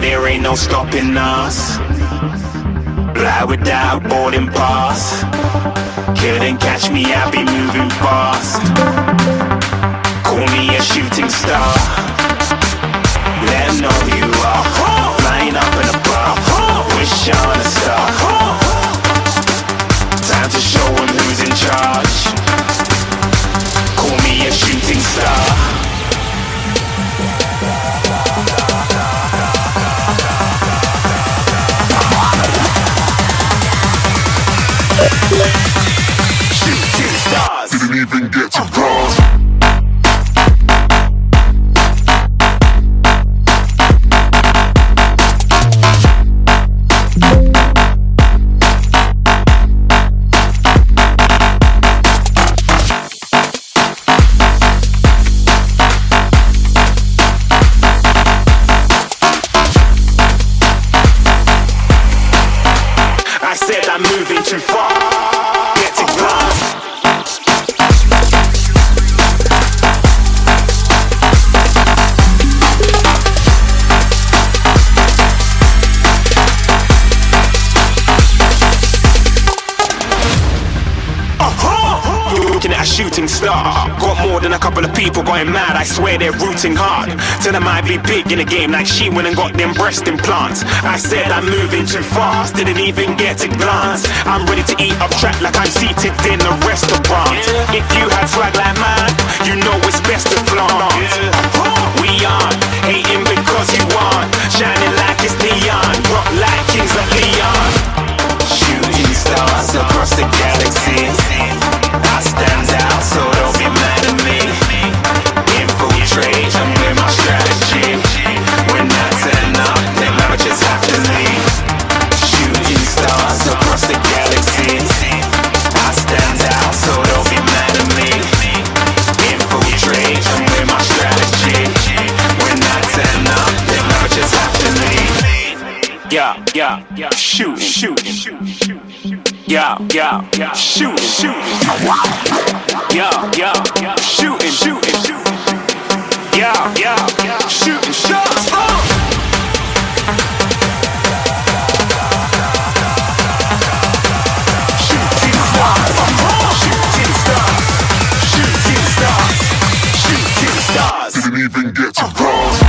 there ain't no stopping us. Fly without boarding pass. Couldn't catch me, I'll be moving fast. Call me a shooting star. Let 'em know who you are. Flying up in a bar. Wish on a star. Time to show 'em who's in charge. Call me a shooting star. Shooting stars. Didn't even get to cross. I said I'm moving too far. Get to glass. Looking at a shooting star. Got more than a couple of people going mad. I swear they're rooting hard. Tell them I be big in the game like she went and got them breast implants. I said I'm moving too fast. Didn't even get a glance. I'm ready to eat up track like I'm seated in a restaurant. If you had swag like mine, you know it's best to flaunt. We aren't hating because you aren't. Shining like it's neon. Rock like kings of Leon. Shooting stars across the galaxy. I stand out, so don't be mad at me. Infiltrate, I'm with my strategy. When I turn up, then I just have to leave. Shooting stars across the galaxy. I stand out, so don't be mad at me. Infiltrate, I'm with my strategy. When I turn up, then I just have to leave. Yeah, shooting. Yeah, shooting. Yeah, shooting. Yeah, shooting shots. Shooting stars. Didn't even get to cross.